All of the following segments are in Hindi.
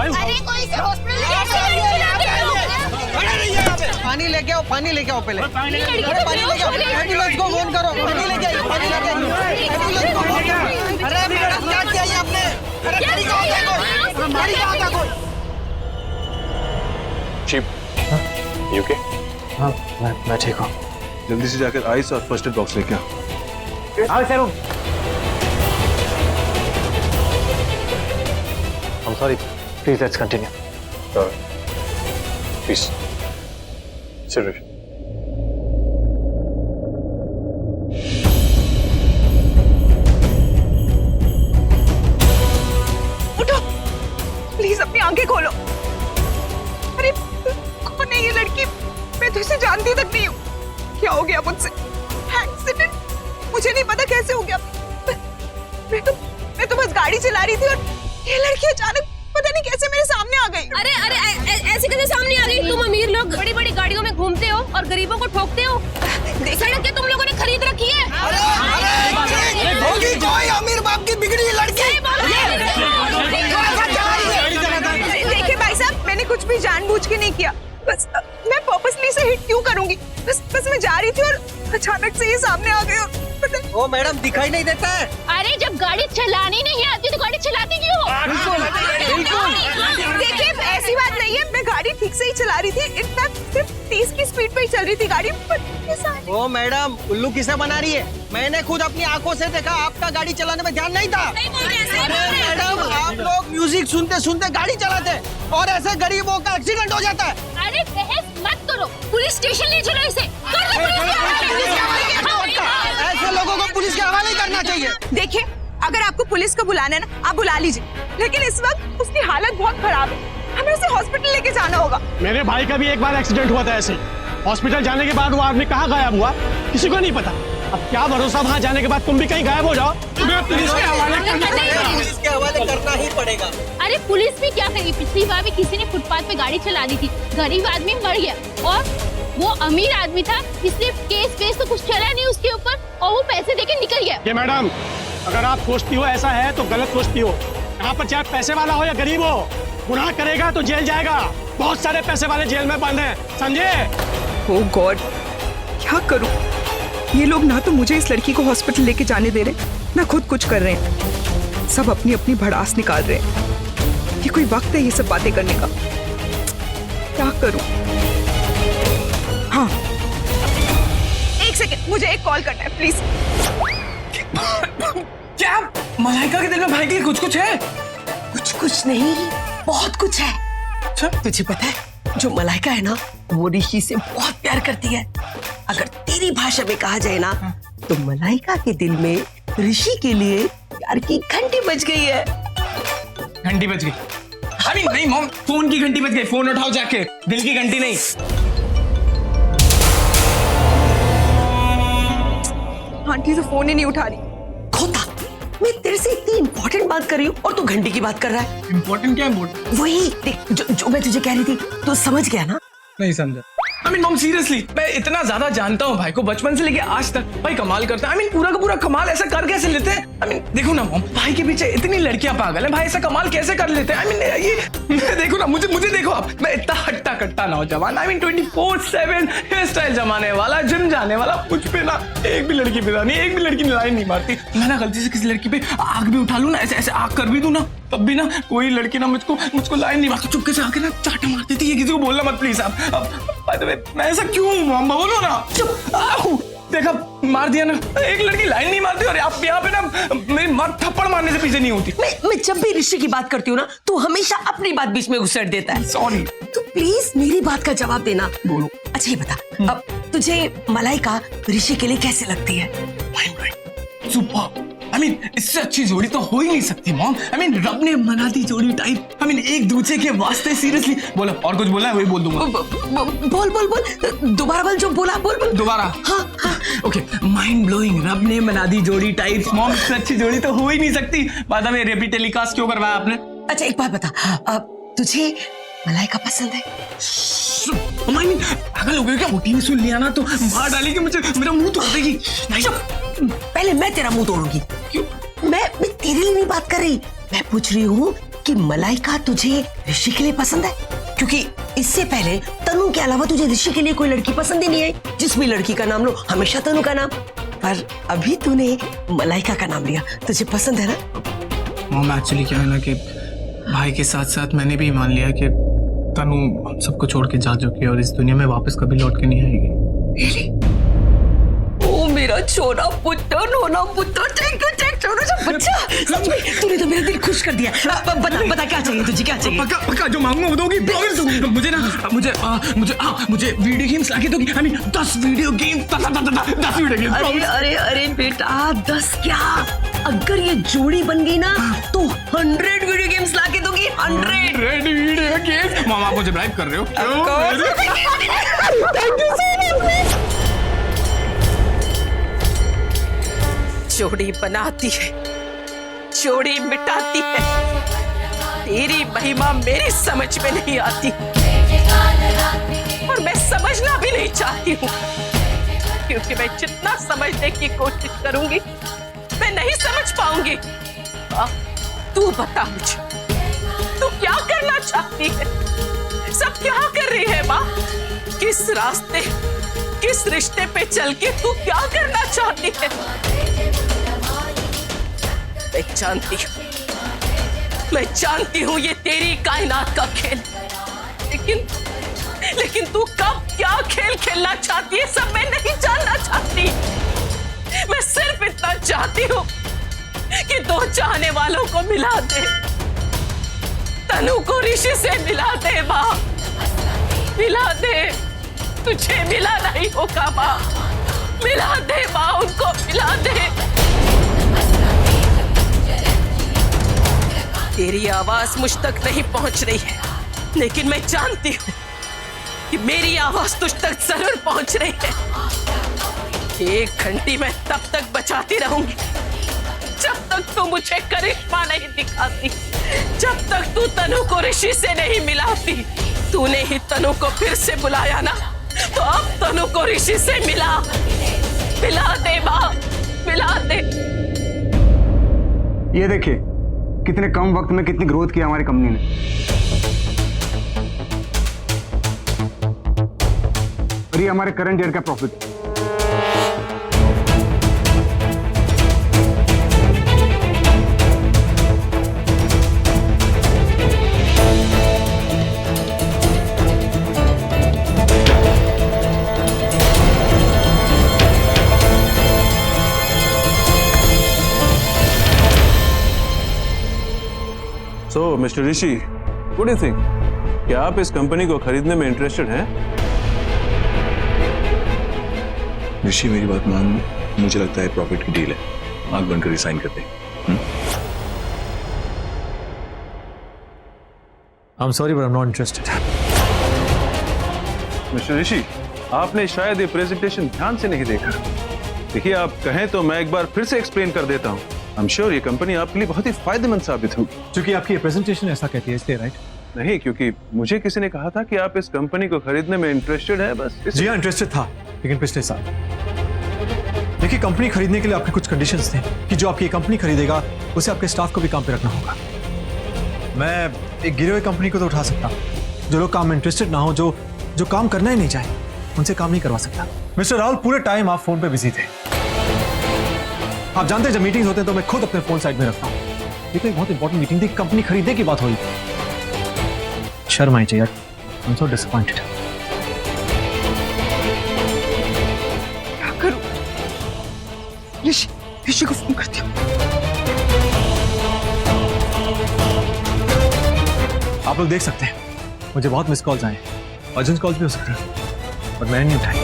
अरे कोई से हॉस्पिटल पानी लेके आओ, पानी लेके आओ पहले। पानी लेके आओ, एम्बुलेंस को फोन करो। पानी लेके आओ, पानी लेके आओ, एम्बुलेंस को फोन करो। अरे मैडम क्या किया ये आपने? अरे गाड़ी कहाँ था कोई? गाड़ी कहाँ था कोई? Chief, you okay? हाँ मैं ठीक हूँ। जल्दी से जाकर आइस और फर्स्ट एड बॉक्स लेके आ। आओ sir. I'm sorry. Please let's continue. Please. Sit with me. उठो प्लीज, अपनी आंखें खोलो। अरे कौन है ये लड़की? मैं तो इसे जानती तक नहीं हूँ। क्या हो गया मुझसे? एक्सीडेंट? मुझे नहीं पता कैसे हो गया। मैं तो बस गाड़ी चला रही थी और ये लड़की अचानक पता नहीं कैसे मेरे सामने आ गई। अरे ऐसे कैसे सामने आ गई? तुम अमीर लोग बड़ी बड़ी गाड़ियों में घूमते हो और गरीबों को ठोकते हो। सड़कें तुम लोगों ने खरीद रखी है। होगी कोई अमीर बाप की बिगड़ी हुई लड़की। देखिए भाई साहब, मैंने कुछ भी जानबूझ के नहीं किया। बस मैं पर्पसली से हिट क्यों करूंगी? बस मैं जा रही थी और अचानक से ये सामने आ गई और ओ मैडम दिखाई नहीं देता है? अरे जब गाड़ी चलानी नहीं आती तो गाड़ी चलाती क्यों? देखिए ऐसी बात नहीं है, मैं गाड़ी ठीक से ही चला रही थी। इनफैक्ट सिर्फ 30 की स्पीड पे ही चल रही थी गाड़ी। ओ मैडम उल्लू किसे बना रही है? मैंने खुद अपनी आंखों से देखा, आपका गाड़ी चलाने में ध्यान नहीं था। अरे मैडम आप लोग म्यूजिक सुनते सुनते गाड़ी चलाते और ऐसे गरीबों का एक्सीडेंट हो जाता है। अरे बहस मत करो, पुलिस स्टेशन ले चलो इसे। ऐसे लोगों को पुलिस के हवाले करना चाहिए। देखिए अगर आपको पुलिस को बुलाना है ना, आप बुला लीजिए, लेकिन इस वक्त उसकी हालत बहुत खराब है। हमें उसे हॉस्पिटल लेके जाना होगा। मेरे भाई का भी एक बार एक्सीडेंट हुआ था ऐसे। हॉस्पिटल जाने के बाद वो आदमी कहाँ गायब हुआ किसी को नहीं पता। अब क्या भरोसा वहाँ जाने के बाद तुम भी कहीं गायब हो जाओ? तुम्हें पुलिस के हवाले पुलिस के हवाले करना ही पड़ेगा। अरे पुलिस भी क्या करेगी? पिछली बार भी किसी ने फुटपाथ पे गाड़ी चला दी थी, गरीब आदमी मर गया और वो अमीर आदमी था, इसलिए केस तो कुछ चला नहीं उसके ऊपर और वो पैसे देके निकल गया। ये मैडम अगर आप सोचती हो ऐसा है तो गलत सोचती हो। यहाँ पर चाहे पैसे वाला हो या गरीब हो, गुनाह करेगा तो जेल जाएगा। बहुत सारे पैसे वाले जेल में बंद हैं, समझे? ओह गॉड, क्या करूं? ये लोग ना तो मुझे इस लड़की को हॉस्पिटल लेके जाने दे रहे, ना खुद कुछ कर रहे हैं। सब अपनी अपनी भड़ास निकाल रहे हैं। ये कोई वक्त है ये सब बातें करने का? क्या करूं? हाँ एक सेकंड, मुझे एक कॉल करना है प्लीज। क्या मलाइका के दिल में भाई के कुछ है? कुछ नहीं, बहुत कुछ है। अच्छा? तुझे पता है जो मलाइका है ना, वो ऋषि से बहुत प्यार करती है। अगर तेरी भाषा में कहा जाए ना, तो मलाइका के दिल में ऋषि के लिए प्यार की घंटी बज गई है। घंटी बज गई? अभी नहीं मॉम, फोन की घंटी बज गई। फोन उठाओ जाके, दिल की घंटी नहीं। आंटी तो फोन ही नहीं उठा रही। खोता, मैं तेरे से इतनी इंपॉर्टेंट बात कर रही हूँ और तू घंटी की बात कर रहा है। इम्पोर्टेंट क्या है? वही देख जो मैं तुझे कह रही थी, तू समझ गया ना? नहीं समझा। I mean, मॉम सीरियसली मैं इतना ज्यादा जानता हूँ भाई को, बचपन से लेके आज तक। भाई कमाल करता है। I mean, पूरा का पूरा कमाल ऐसा कर कैसे लेते हैं? I mean, देखो ना मॉम, भाई के पीछे इतनी लड़कियां पागल हैं, भाई ऐसा कमाल कैसे कर लेते हैं? I mean, ये देखो ना, मुझे देखो आप, मैं इतना हट्टा कट्टा नौजवान, I mean 24/7 हेयर स्टाइल जमाने वाला, जिम जाने वाला, मुझ पे ना एक भी लड़की पिता नहीं, एक भी लड़की लाइन नहीं मारती। मैं ना गलती से किसी लड़की पे आग भी उठा लूं ना, ऐसे आग कर भी दूं ना, तब भी ना कोई लड़की ना मुझको लाइन नहीं मारती, चुपके से आके ना चाटा मार देती है। किसी को बोलना मत प्लीज आप। बाय द वे मैं ऐसा क्यों हूं मॉम? बोलो ना। चुप। देखा मार दिया ना, एक लड़की लाइन नहीं मारती और आप यहाँ पे ना मेरी मार थप्पड़ मारने से पीछे नहीं होती। मैं जब भी ऋषि की बात करती हूँ ना, तू हमेशा अपनी बात बीच में घुसेड़ देता है। सॉरी। तू प्लीज मेरी बात का जवाब देना। बोलो। अच्छा ये बता, अब तुझे मलाइका ऋषि के लिए कैसे लगती है? सुपर। I mean, इससे अच्छी जोड़ी तो हो ही नहीं सकती मॉम। I mean, रब ने बना दी जोड़ी टाइप। I mean, एक दूसरे के वास्ते सीरियसली। बोलो और कुछ बोलना है वही बोल दूंगा। बोल दोबारा बोल, जो बोला बोल। दोबारा? हाँ। ओके, माइंड ब्लोइंग, रब ने बना दी जोड़ी टाइप। मॉम इससे अच्छी जोड़ी तो हो ही नहीं सकती। बाद में रिपीट टेलीकास्ट क्यों करवाया आपने? अच्छा एक बात बता, अब तुझे मलाइका पसंद है? पागल हो गए क्या? मोटी ने सुन लिया ना तो मार डालेगी मुझे, मेरा मुंह तोड़ देगी। नहीं पहले मैं तेरा मुंह तोड़ूंगी। क्यों? मैं तेरे लिए नहीं बात कर रही, मैं पूछ रही हूँ कि मलाइका तुझे ऋषि के लिए पसंद है? क्योंकि इससे पहले तनु के अलावा तुझे ऋषि के लिए कोई लड़की पसंद ही नहीं आई। जिस भी लड़की का नाम लो हमेशा तनु का नाम, पर अभी तूने मलाइका का नाम लिया, तुझे पसंद है ना? मॉम एक्चुअली क्या है ना कि भाई के साथ साथ मैंने भी मान लिया कि तनु हम सबको छोड़ के जा चुकी है और इस दुनिया में वापस कभी लौट के नहीं आएगी। ओ मेरा छोरा पुत्र, नोना पुत्र, थैंक यू छोरा सा बच्चा, सच में तूने तो मेरा दिल खुश कर दिया। बता क्या चाहिए तुझे, क्या चाहिए? पक्का जो मांगूंगा वो दोगी, प्रॉमिस दूंगी। मुझे ना मुझे वीडियो गेम्स लाके दोगी। I mean 10 video games, 10 video games. अरे बेटा 10 क्या, अगर ये जोड़ी बन गई ना तो 100 वीडियो गेम्स लाके दूंगी। 100 वीडियो गेम्स। मामा आप मुझे ब्राइब कर रहे हो? Thank you so much. जोड़ी बनाती है, जोड़ी मिटाती है, तेरी महिमा मेरी समझ में नहीं आती और मैं समझना भी नहीं चाहती हूँ, क्योंकि मैं जितना समझने की कोशिश करूंगी मैं नहीं समझ पाऊंगी। तू बता मुझे, तू क्या करना चाहती है? सब क्या कर रही है माँ? किस रास्ते, किस रिश्ते पे चल के तू क्या करना चाहती है? मैं जानती हूँ ये तेरी कायनात का खेल, लेकिन तू कब क्या खेल खेलना चाहती है सब मैं नहीं जानना चाहती। मैं सिर्फ इतना चाहती हूँ कि 2 चाहने वालों को मिला दे, तनु को ऋषि से मिला दे माँ, मिला दे। तुझे मिला नहीं होगा माँ, मिला दे माँ, उनको मिला दे। तेरी आवाज मुझ तक नहीं पहुंच रही है, लेकिन मैं जानती हूँ कि मेरी आवाज तुझ तक जरूर पहुंच रही है। 1 घंटी मैं तब तक बचाती रहूंगी जब तक तू मुझे करिश्मा नहीं दिखाती, जब तक तू तनु को ऋषि से नहीं मिलाती। तूने ही तनु को फिर से बुलाया ना, तो अब तनु को ऋषि से मिला दे माँ, मिला दे। ये देखिए कितने कम वक्त में कितनी ग्रोथ की हमारी कंपनी ने। और ये हमारे करंट ईयर का profit. So, Mr. Rishi, what do you think? क्या आप इस कंपनी को खरीदने में इंटरेस्टेड हैं? ऋषि मेरी बात मान, मुझे लगता है प्रॉफिट की डील है, आंख बंद कर साइन करते हैं। I'm sorry but I'm not interested. Mister Rishi, आपने शायद ये प्रेजेंटेशन ध्यान से नहीं देखा। देखिए, आप कहें तो मैं एक बार फिर से एक्सप्लेन कर देता हूँ। I'm sure ये कंपनी आपके लिए बहुत ही फायदेमंद साबित होगी। क्योंकि आपकी ये प्रेजेंटेशन ऐसा कहती है इसलिए, राइट? नहीं, क्योंकि मुझे किसी ने कहा था कि आप इस कंपनी को खरीदने में इंटरेस्टेड है, बस। जी हाँ, इंटरेस्टेड था, लेकिन पिछले साल। देखिए, कंपनी खरीदने के लिए आपके कुछ कंडीशंस थे कि जो आपकी कंपनी खरीदेगा उसे आपके स्टाफ को भी काम पे रखना होगा। मैं एक गिरे हुए कंपनी को तो उठा सकता, जो लोग काम में इंटरेस्टेड ना हो, जो काम करना ही नहीं चाहे, उनसे काम नहीं करवा सकता। मिस्टर राहुल, पूरे टाइम आप फोन पे बिजी थे। आप जानते हैं जब मीटिंग्स होते हैं तो मैं खुद अपने फोन साइड में रखता हूँ। ये तो एक बहुत इंपॉर्टेंट मीटिंग थी, कंपनी खरीदने की बात हो रही थी। शर्म आई चाहिए, I'm so disappointed। क्या करूं? ऋषि को फोन करती हूँ। आप लोग देख सकते हैं मुझे बहुत मिस कॉल्स आए, अर्जेंट कॉल्स भी हो सकती है, पर मैंने नहीं उठाई।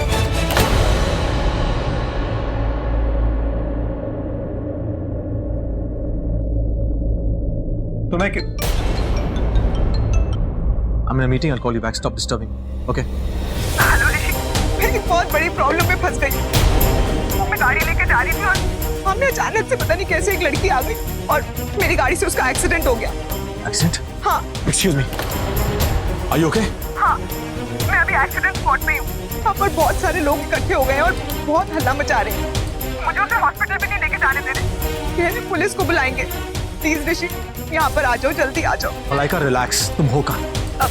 तो मैं I'm in a meeting, I'll call you back. Stop disturbing. Okay? Hello Rishi, मैं एक बहुत बड़ी प्रॉब्लम में फंस गई। वो मैं गाड़ी लेकर जा रही थी और हमने अचानक से पता नहीं कैसे एक लड़की आ गई और मेरी गाड़ी से उसका एक्सीडेंट हो गया। Accident? हाँ। Excuse me. Are you okay? हाँ, मैं अभी एक्सीडेंट स्पॉट पे हूँ। वहाँ पर बहुत सारे लोग इकट्ठे हो गए हैं और बहुत हल्ला मचा रहे हैं। मुझे उसे हॉस्पिटल भी नहीं लेके जाने दे रहे। कह रहे पुलिस को बुलाएंगे। प्लीज ऋषि, यहाँ पर आ जाओ, जल्दी आ जाओ। मलाइका रिलैक्स, तुम हो कहाँ?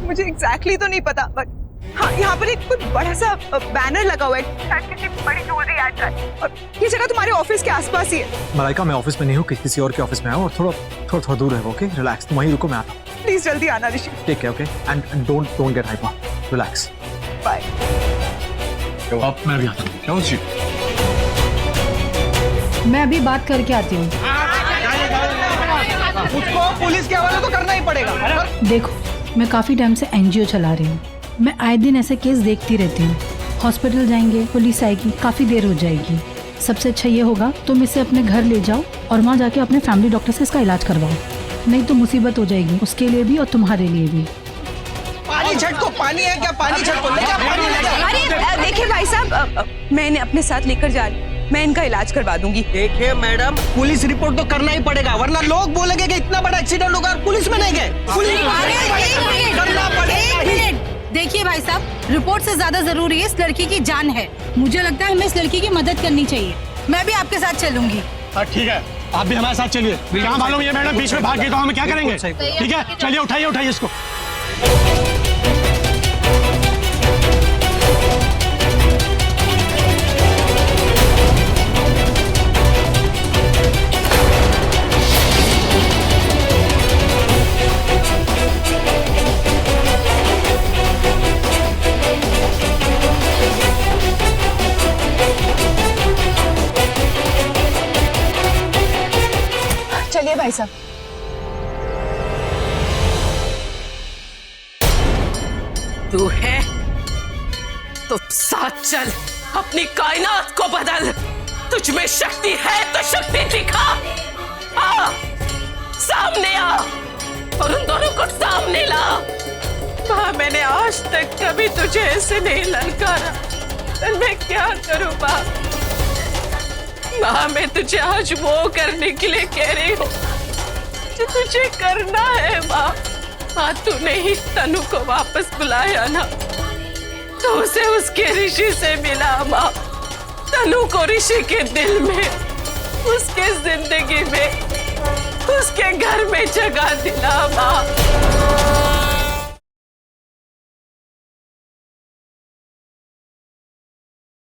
मुझे एग्जैक्टली तो नहीं पता, बट हाँ, यहाँ पर एक कुछ बड़ा सा बैनर लगा हुआ है, शायद किसी बड़ी ज्वेलरी ऐड का है। और ये जगह तुम्हारे ऑफिस के आसपास ही है। मलाइका, मैं ऑफिस में नहीं हूँ, किसी और के ऑफिस में आया हूँ और थोड़ा दूर है वो। ओके रिलैक्स, तुम वहीं रुको, मैं आता हूँ। प्लीज जल्दी आना ऋषि। ठीक है, okay, and don't get hyper, relax. Bye. अब मैं भी आता हूँ। क्यों जी? मैं अभी बात करके आती हूँ। उसको पुलिस के हवाले तो करना ही पड़ेगा। देखो, मैं काफी टाइम से एनजीओ चला रही हूँ। मैं आए दिन ऐसे केस देखती रहती हूँ। हॉस्पिटल जाएंगे, पुलिस आएगी, काफी देर हो जाएगी। सबसे अच्छा ये होगा तुम इसे अपने घर ले जाओ और वहाँ जाके अपने फैमिली डॉक्टर से इसका इलाज करवाओ, नहीं तो मुसीबत हो जाएगी उसके लिए भी और तुम्हारे लिए भी। पानी छटको, पानी है क्या? पानी छटको, ले जा पानी ले जा। अरे देखिए भाई साहब, मैं इन्हें अपने साथ लेकर जा रही हूँ, मैं इनका इलाज करवा दूंगी। देखिए मैडम, पुलिस रिपोर्ट तो करना ही पड़ेगा, वरना लोग बोलेंगे कि इतना बड़ा एक्सीडेंट होगा और पुलिस में नहीं गए। करना पड़ेगा। देखिए भाई साहब, रिपोर्ट से ज्यादा जरूरी है इस लड़की की जान है। मुझे लगता है हमें इस लड़की की मदद करनी चाहिए। मैं भी आपके साथ चलूंगी। ठीक है, आप भी हमारे साथ चलिए। क्या मालूम ये मैडम बीच में भाग गई तो हम क्या करेंगे? ठीक है, चलिए, उठाइए इसको। चलिए भाई साहब। तू है तो साथ चल, अपनी कायनात को बदल। तुझ में शक्ति है तो शक्ति दिखा। आ, सामने आ और उन दोनों को सामने ला। माँ, मैंने आज तक कभी तुझे ऐसे नहीं ललकारा, मैं क्या करूं माँ? माँ, मैं तुझे आज वो करने के लिए कह रही हूँ जो तुझे करना है माँ। माँ, तूने ही तनु को वापस बुलाया ना, तो उसे उसके ऋषि से मिला माँ। तनु को ऋषि के दिल में, उसके जिंदगी में, उसके घर में जगह दिला माँ।